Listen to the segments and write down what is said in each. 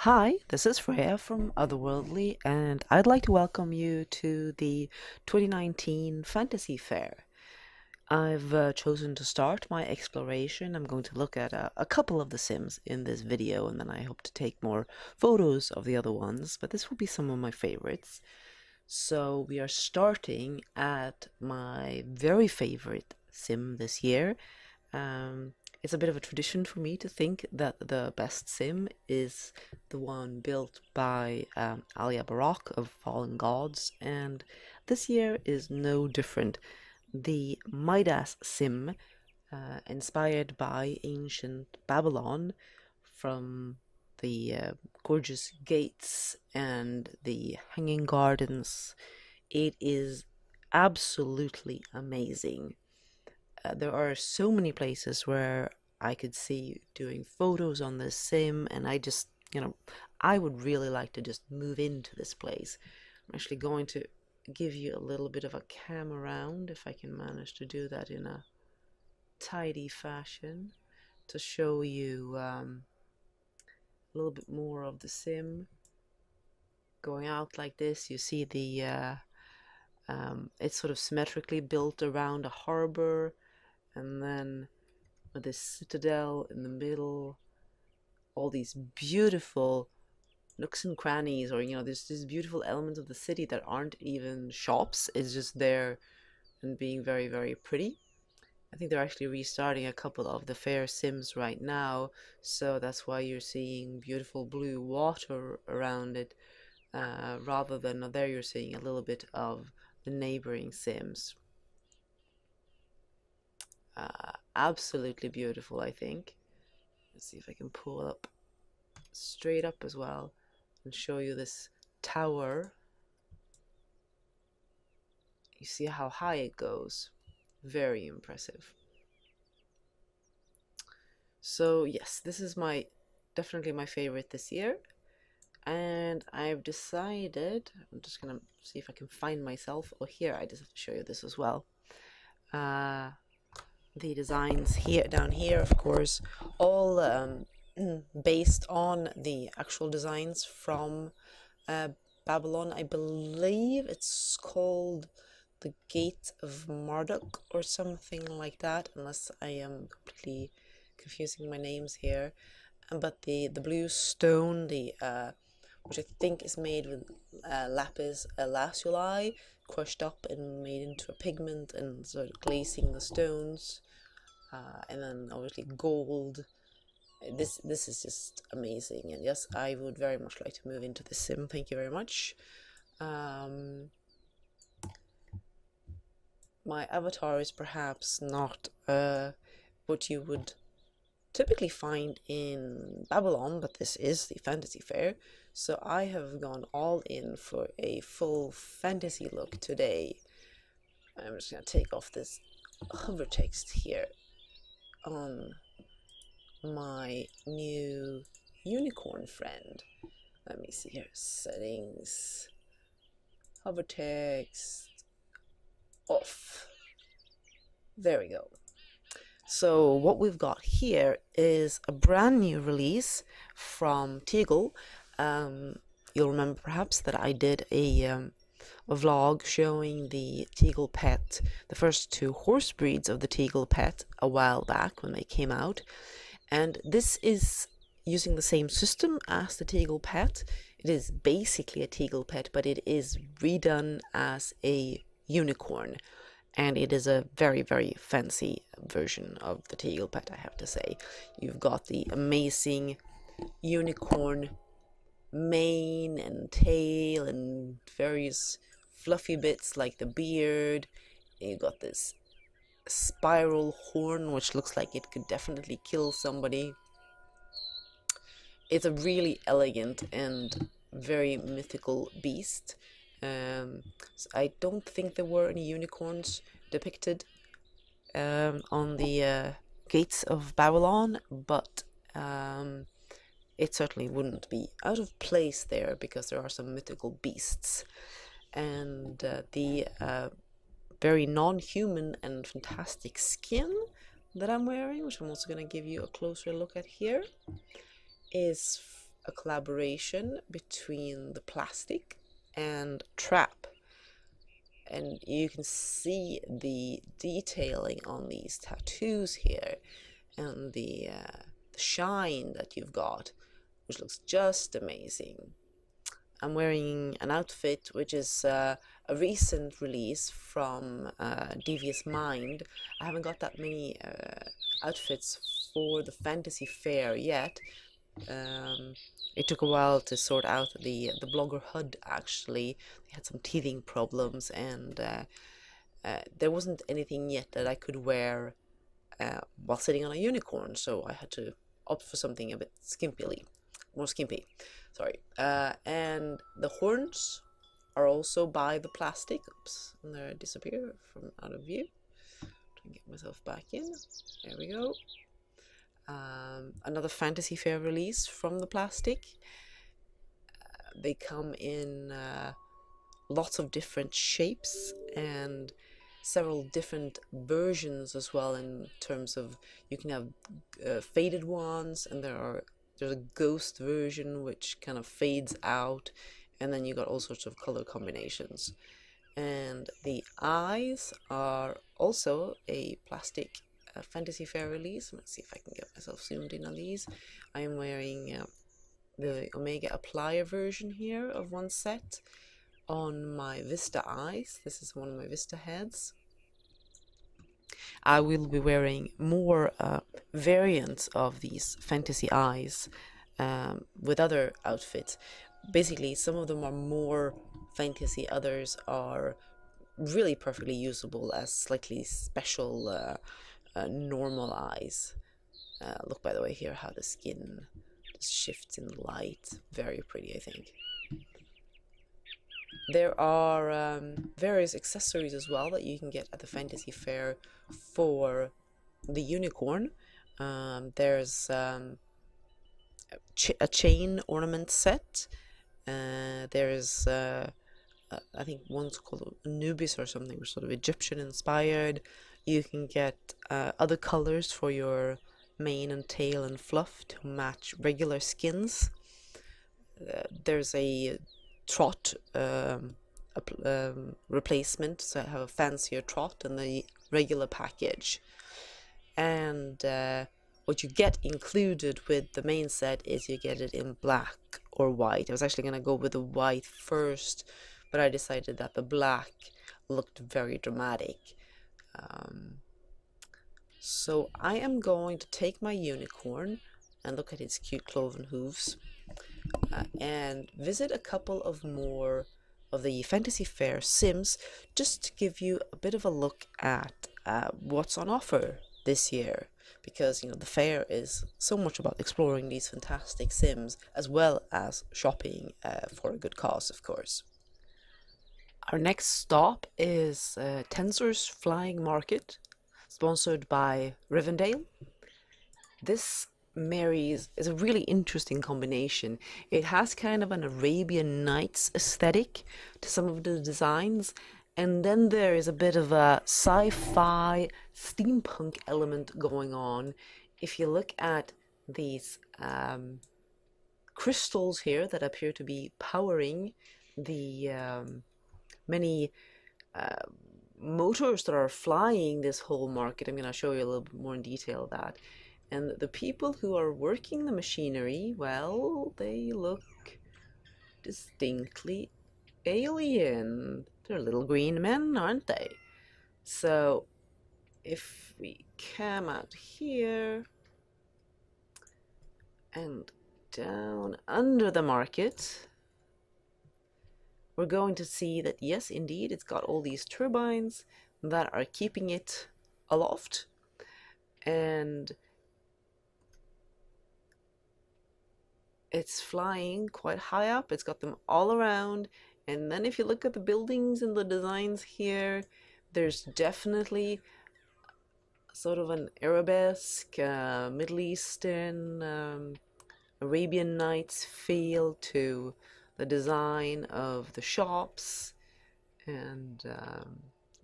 Hi, this is Freya from Otherworldly, and I'd like to welcome you to the 2019 Fantasy Fair. I've chosen to start my exploration. I'm going to look at a couple of the Sims in this video, and then I hope to take more photos of the other ones, but this will be some of my favorites. So we are starting at my very favorite Sim this year. Um, it's a bit of a tradition for me to think that the best sim is the one built by Alia Barak of Fallen Gods, and this year is no different. The Midas sim, inspired by ancient Babylon, from the gorgeous gates and the hanging gardens. It is absolutely amazing. There are so many places where I could see doing photos on this sim, and I would really like to just move into this place. I'm actually going to give you a little bit of a cam around, if I can manage to do that in a tidy fashion, to show you a little bit more of the sim. Going out like this, you see it's sort of symmetrically built around a harbor, and then with this citadel in the middle, all these beautiful nooks and crannies, or there's these beautiful elements of the city that aren't even shops. It's just there and being very, very pretty. I think they're actually restarting a couple of the fair sims right now, so that's why you're seeing beautiful blue water around it, rather than there you're seeing a little bit of the neighboring sims. Absolutely beautiful, I think. Let's see if I can pull up straight up as well and show you this tower. You see how high it goes. Very impressive. So yes, this is definitely my favorite this year, and I've decided, I'm just gonna see if I can find myself. Oh, here, I just have to show you this as well. The designs here, down here, of course, all based on the actual designs from Babylon. I believe it's called the Gate of Marduk or something like that, unless I am completely confusing my names here. But the blue stone, the which I think is made with lapis lazuli, crushed up and made into a pigment and sort of glazing the stones, and then obviously gold. This is just amazing, and yes, I would very much like to move into the sim. Thank you very much. My avatar is perhaps not what you would typically find in Babylon, but this is the Fantasy Fair, so I have gone all in for a full fantasy look today. I'm just gonna take off this hover text here on my new unicorn friend. Let me see here, settings, hover text off. There we go. So what we've got here is a brand new release from Tegel. You'll remember perhaps that I did a vlog showing the Teeglepet, the first two horse breeds of the Teeglepet, a while back when they came out. And this is using the same system as the Teeglepet. It is basically a Teeglepet, but it is redone as a unicorn. And it is a very, very fancy version of the Teeglepet, I have to say. You've got the amazing unicorn mane and tail and various fluffy bits like the beard. And you've got this spiral horn, which looks like it could definitely kill somebody. It's a really elegant and very mythical beast. So I don't think there were any unicorns depicted on the gates of Babylon, but it certainly wouldn't be out of place there because there are some mythical beasts. And the very non-human and fantastic skin that I'm wearing, which I'm also going to give you a closer look at here, is a collaboration between the Plastik and Trap, and you can see the detailing on these tattoos here and the shine that you've got, which looks just amazing. I'm wearing an outfit which is a recent release from Devious Mind. I haven't got that many outfits for the Fantasy Fair yet. It took a while to sort out the blogger HUD actually. They had some teething problems, and there wasn't anything yet that I could wear while sitting on a unicorn, so I had to opt for something a bit more skimpy. Sorry. And the horns are also by the Plastik. Oops, and there I disappear from out of view. Try and get myself back in. There we go. Another Fantasy Fair release from the Plastik. They come in lots of different shapes and several different versions as well, in terms of you can have faded ones, and there's a ghost version which kind of fades out, and then you got all sorts of color combinations. And the eyes are also a Plastik Fantasy Fair release. Let's see if I can get myself zoomed in on these. I am wearing the Omega Applier version here of one set on my Vista eyes. This is one of my Vista heads. I will be wearing more variants of these fantasy eyes with other outfits. Basically, some of them are more fantasy, others are really perfectly usable as slightly special normal eyes. Look, by the way, here how the skin just shifts in the light. Very pretty, I think. There are various accessories as well that you can get at the Fantasy Fair for the unicorn. There's a chain ornament set. There's I think one's called Anubis or something, or sort of Egyptian inspired. You can get other colors for your mane and tail and fluff to match regular skins. There's a trot replacement, so I have a fancier trot in the regular package. And what you get included with the main set is you get it in black or white. I was actually going to go with the white first, but I decided that the black looked very dramatic. So I am going to take my unicorn and look at its cute cloven hooves and visit a couple of more of the Fantasy Fair Sims, just to give you a bit of a look at what's on offer this year, because the fair is so much about exploring these fantastic Sims as well as shopping for a good cause, of course. Our next stop is Tensor's Flying Market, sponsored by Rivendell. This is a really interesting combination. It has kind of an Arabian Nights aesthetic to some of the designs, and then there is a bit of a sci-fi steampunk element going on. If you look at these crystals here that appear to be powering the many motors that are flying this whole market, I'm going to show you a little bit more in detail of that. And the people who are working the machinery, well, they look distinctly alien. They're little green men, aren't they? So if we come out here and down under the market, we're going to see that, yes, indeed, it's got all these turbines that are keeping it aloft. And it's flying quite high up. It's got them all around. And then if you look at the buildings and the designs here, there's definitely sort of an Arabesque, Middle Eastern, Arabian Nights feel to the design of the shops. And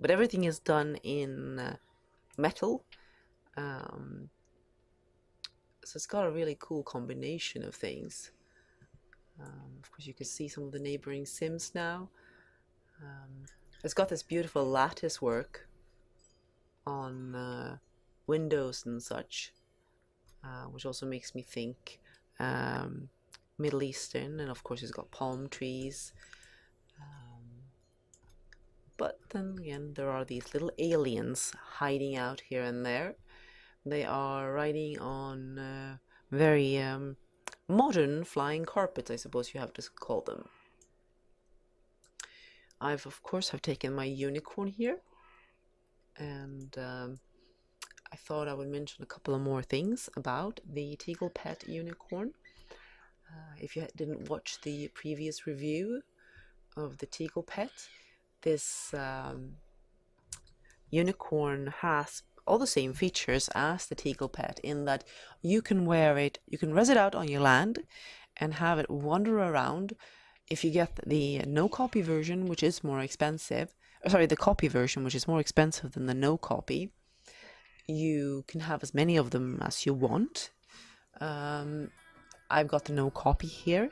but everything is done in metal. So it's got a really cool combination of things. Of course, you can see some of the neighboring Sims now. It's got this beautiful lattice work on windows and such, which also makes me think Middle Eastern, and of course it's got palm trees. But then again, there are these little aliens hiding out here and there. They are riding on very modern flying carpets, I suppose you have to call them. I've of course have taken my unicorn here, and I thought I would mention a couple of more things about the Teeglepet unicorn. If you didn't watch the previous review of the Teeglepet, this unicorn has all the same features as the Teeglepet in that you can wear it, you can res it out on your land and have it wander around. If you get the no copy version, which is more expensive, sorry, the copy version, which is more expensive than the no copy, you can have as many of them as you want. I've got the no copy here,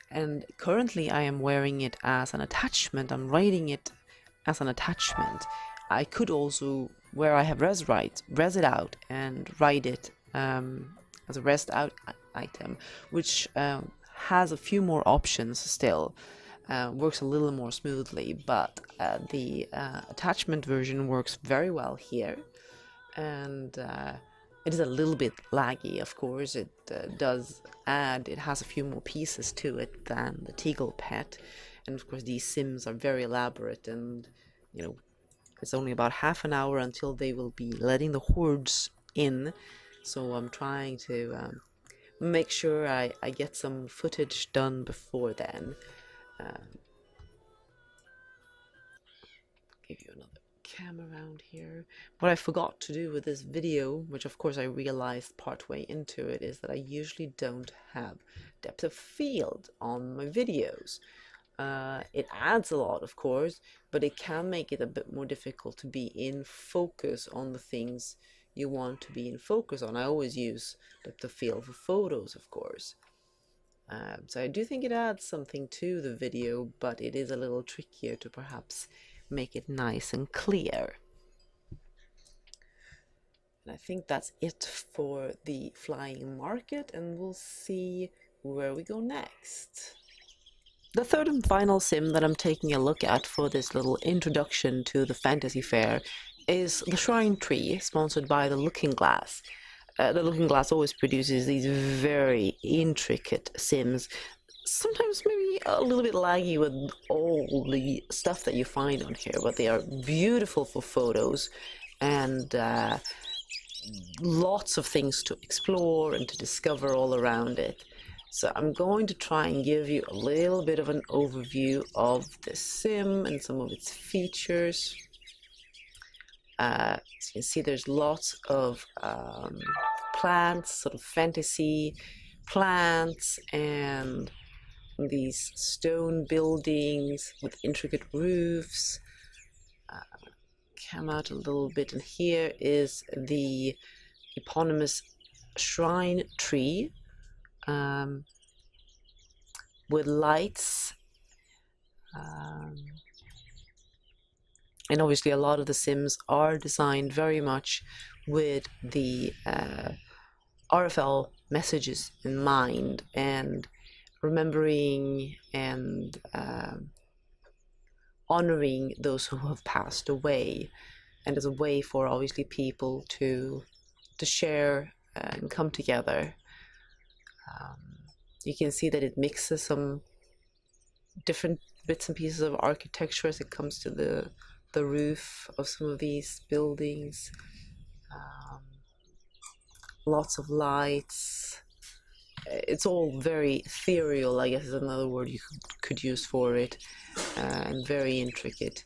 and currently I am wearing it as an attachment. I'm riding it as an attachment. I could also, where I have res it out and ride it as a rest out item, which has a few more options still. Works a little more smoothly, but the attachment version works very well here, and it is a little bit laggy, of course. It it has a few more pieces to it than the Teeglepet, and of course these Sims are very elaborate, and you know, it's only about half an hour until they will be letting the hordes in, so I'm trying to make sure I get some footage done before then. Give you another cam around here. What I forgot to do with this video, which of course I realized partway into it, is that I usually don't have depth of field on my videos. It adds a lot, of course, but it can make it a bit more difficult to be in focus on the things you want to be in focus on. I always use depth of field for photos, of course. So I do think it adds something to the video, but it is a little trickier to perhaps make it nice and clear. And I think that's it for the flying market, and we'll see where we go next. The third and final sim that I'm taking a look at for this little introduction to the Fantasy Fair is the Shrine Tree, sponsored by the Looking Glass. The Looking Glass always produces these very intricate sims, sometimes maybe a little bit laggy with all the stuff that you find on here, but they are beautiful for photos, and lots of things to explore and to discover all around it. So I'm going to try and give you a little bit of an overview of the sim and some of its features. As you can see, there's lots of plants, sort of fantasy plants, and these stone buildings with intricate roofs. Come out a little bit, and here is the eponymous Shrine Tree, with lights, and obviously a lot of the sims are designed very much with the RFL messages in mind, and remembering and honoring those who have passed away, and as a way for obviously people to share and come together. You can see that it mixes some different bits and pieces of architecture as it comes to the roof of some of these buildings. Lots of lights. It's all very ethereal, I guess is another word you could use for it, and very intricate.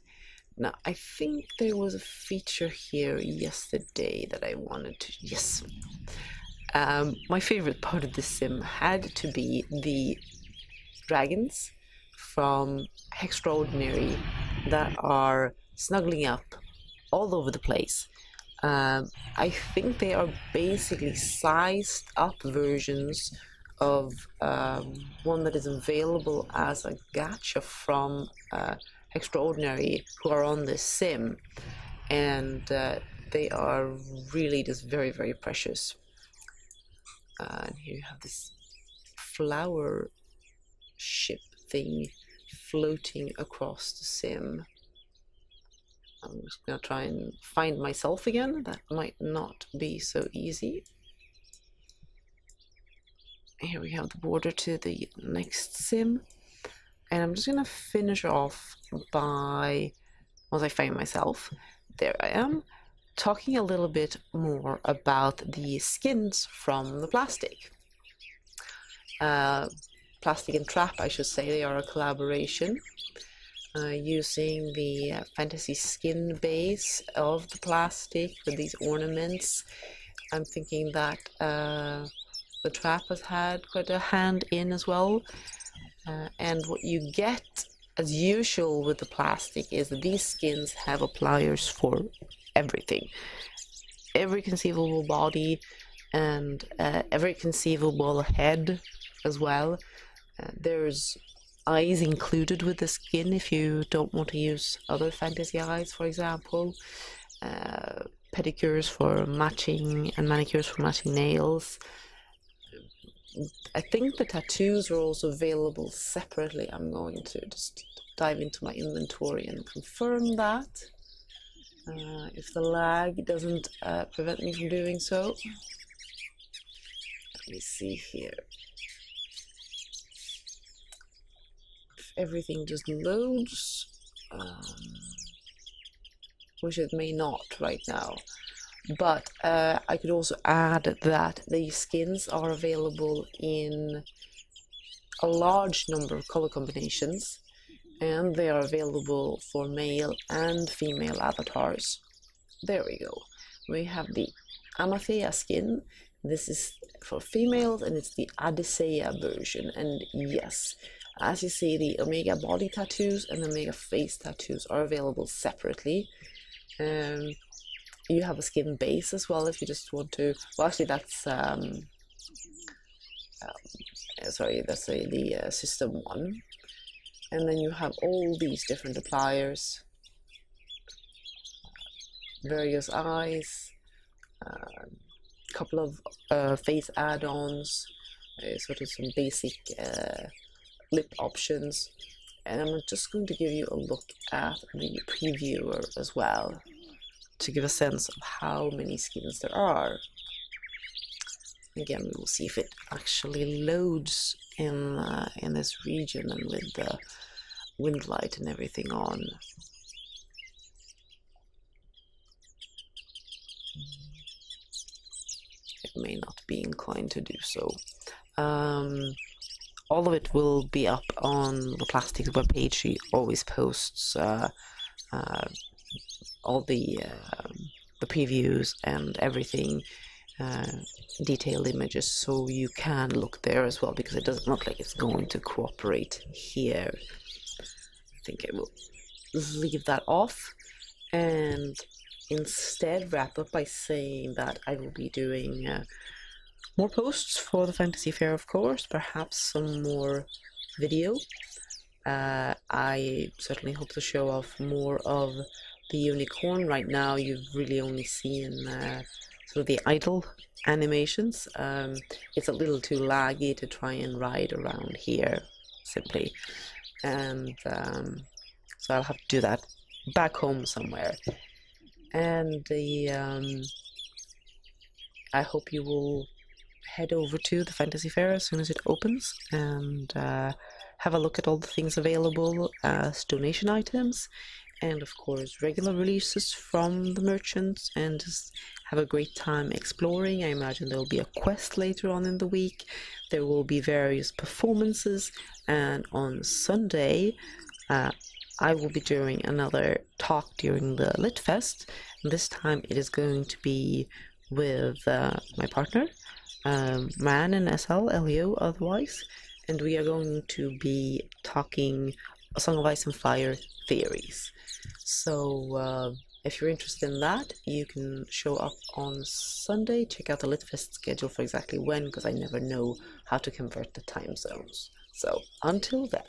Now, I think there was a feature here yesterday that I wanted to... Yes! My favorite part of this sim had to be the dragons from Extraordinary that are snuggling up all over the place. I think they are basically sized up versions of one that is available as a gacha from Extraordinary, who are on this sim, and they are really just very, very precious. And here you have this flower ship thing floating across the sim. I'm just gonna try and find myself again. That might not be so easy. Here we have the border to the next sim, and I'm just gonna finish off by, once I find myself, there I am, talking a little bit more about the skins from the Plastik. Plastik and Trap, I should say, they are a collaboration using the fantasy skin base of the Plastik with these ornaments. I'm thinking that the Trap has had quite a hand in as well. And what you get, as usual with the Plastik, is that these skins have appliers for everything. Every conceivable body and every conceivable head as well. There's eyes included with the skin if you don't want to use other fantasy eyes, for example. Pedicures for matching and manicures for matching nails. I think the tattoos are also available separately. I'm going to just dive into my inventory and confirm that. If the lag doesn't prevent me from doing so. Let me see here. If everything just loads, which it may not right now. But I could also add that these skins are available in a large number of color combinations, and they are available for male and female avatars. There we go. We have the Amathea skin. This is for females, and it's the Adicea version. And yes, as you see, the Omega body tattoos and the Omega face tattoos are available separately. You have a skin base as well if you just want to. Well, actually, that's sorry, that's the system one. And then you have all these different appliers, various eyes, a couple of face add-ons, sort of some basic lip options. And I'm just going to give you a look at the previewer as well, to give a sense of how many skins there are. Again, we will see if it actually loads in this region and with the wind light and everything on. It may not be inclined to do so. All of it will be up on the Plastik's webpage. She always posts all the previews and everything, detailed images, so you can look there as well, because it doesn't look like it's going to cooperate here. I think I will leave that off and instead wrap up by saying that I will be doing more posts for the Fantasy Faire, of course, perhaps some more video. I certainly hope to show off more of the unicorn. Right now you've really only seen sort of the idle animations. It's a little too laggy to try and ride around here, simply. And so I'll have to do that back home somewhere. And I hope you will head over to the Fantasy Faire as soon as it opens and have a look at all the things available as donation items, and of course regular releases from the merchants, and just have a great time exploring. I imagine there will be a quest later on in the week. There will be various performances, and on Sunday I will be doing another talk during the Lit Fest. This time it is going to be with my partner, Man and SL, Leo otherwise, and we are going to be talking A Song of Ice and Fire theories. So If you're interested in that, you can show up on Sunday. Check out the Litfest schedule for exactly when, because I never know how to convert the time zones. So until then.